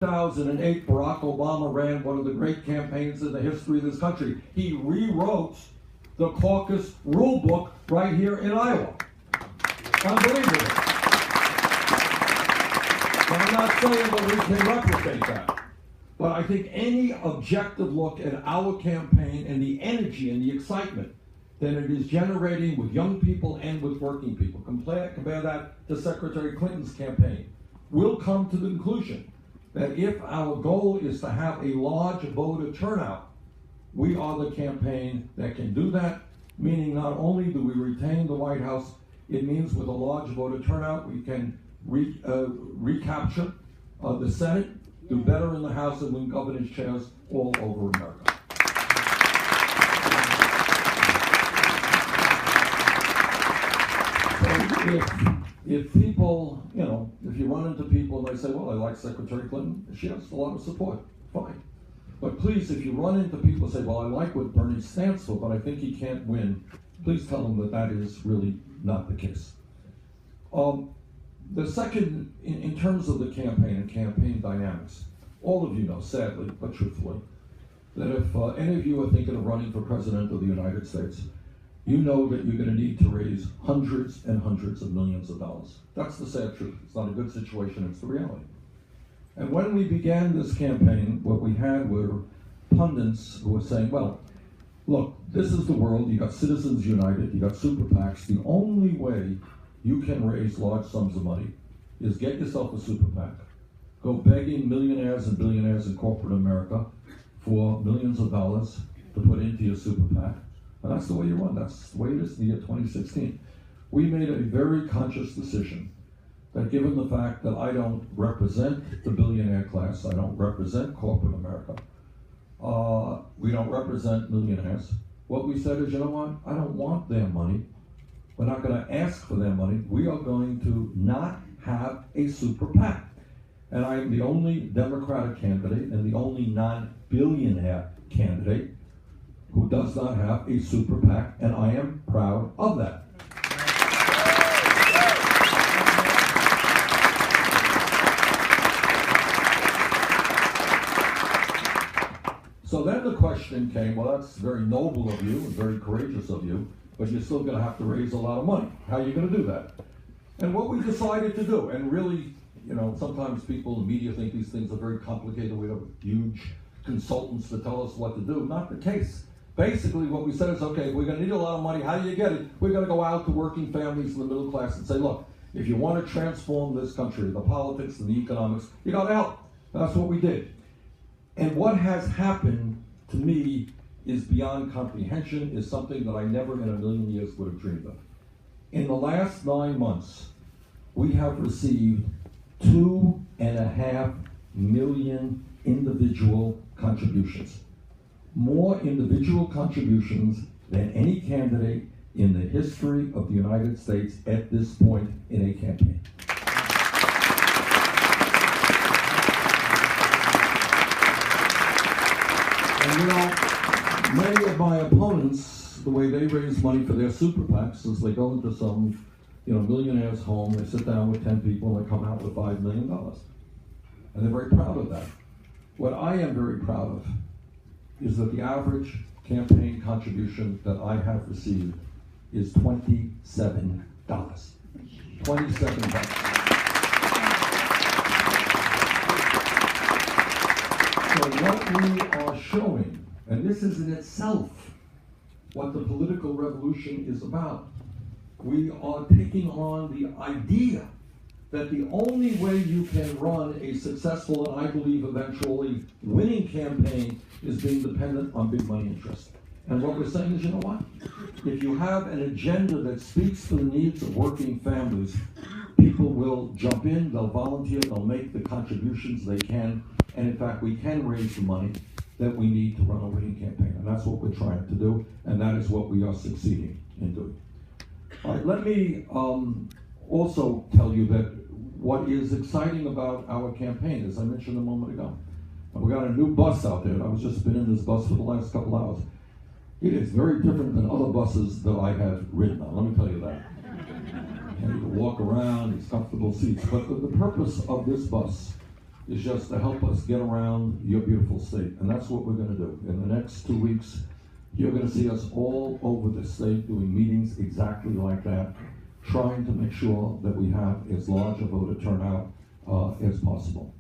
2008, Barack Obama ran one of the great campaigns in the history of this country. He rewrote the caucus rule book right here in Iowa. Unbelievable. But I'm not saying that we can replicate that. But I think any objective look at our campaign and the energy and the excitement that it is generating with young people and with working people, compare that to Secretary Clinton's campaign, will come to the conclusion that if our goal is to have a large voter turnout, we are the campaign that can do that, meaning not only do we retain the White House, it means with a large voter turnout, we can recapture the Senate, do better in the House, and win governor's chairs all over America. So if people, if you run into people and they say, well, I like Secretary Clinton, she has a lot of support, fine. But please, if you run into people and say, well, I like what Bernie stands for, but I think he can't win, please tell them that that is really not the case. The second, in terms of the campaign and campaign dynamics, all of you know, sadly, but truthfully, that if any of you are thinking of running for President of the United States, you know that you're going to need to raise hundreds and hundreds of millions of dollars. That's the sad truth. It's not a good situation, it's the reality. And when we began this campaign, what we had were pundits who were saying, well, look, this is the world, you got Citizens United, you got super PACs. The only way you can raise large sums of money is get yourself a super PAC. Go begging millionaires and billionaires in corporate America for millions of dollars to put into your super PAC. And that's the way you run. That's the way it is in the year 2016. We made a very conscious decision that given the fact that I don't represent the billionaire class, I don't represent corporate America, we don't represent millionaires, what we said is, you know what, I don't want their money. We're not going to ask for their money. We are going to not have a super PAC. And I am the only Democratic candidate and the only non-billionaire candidate who does not have a super PAC, and I am proud of that. So then the question came, well, that's very noble of you and very courageous of you, but you're still going to have to raise a lot of money. How are you going to do that? And what we decided to do, and really, sometimes people in the media think these things are very complicated. We have huge consultants to tell us what to do. Not the case. Basically, what we said is, okay, we're going to need a lot of money. How do you get it? We're going to go out to working families in the middle class and say, look, if you want to transform this country, the politics and the economics, you got to help. That's what we did. And what has happened to me is beyond comprehension, is something that I never in a million years would have dreamed of. In the last 9 months, we have received 2.5 million individual contributions. More individual contributions than any candidate in the history of the United States at this point in a campaign. And many of my opponents, the way they raise money for their super PACs is they go into some millionaire's home, they sit down with 10 people, and they come out with $5 million. And they're very proud of that. What I am very proud of is that the average campaign contribution that I have received is $27. $27. So what we are showing, and this is in itself what the political revolution is about, we are taking on the idea that the only way you can run a successful and I believe eventually winning campaign is being dependent on big money interest. And what we're saying is, you know what? If you have an agenda that speaks to the needs of working families, people will jump in, they'll volunteer, they'll make the contributions they can, and in fact we can raise the money that we need to run a winning campaign. And that's what we're trying to do, and that is what we are succeeding in doing. All right, let me also tell you that what is exciting about our campaign, as I mentioned a moment ago, we got a new bus out there. I've just been in this bus for the last couple hours. It is very different than other buses that I have ridden on, let me tell you that. You can walk around, these comfortable seats. But the purpose of this bus is just to help us get around your beautiful state. And that's what we're going to do. In the next 2 weeks, you're going to see us all over the state doing meetings exactly like that, trying to make sure that we have as large a voter turnout as possible.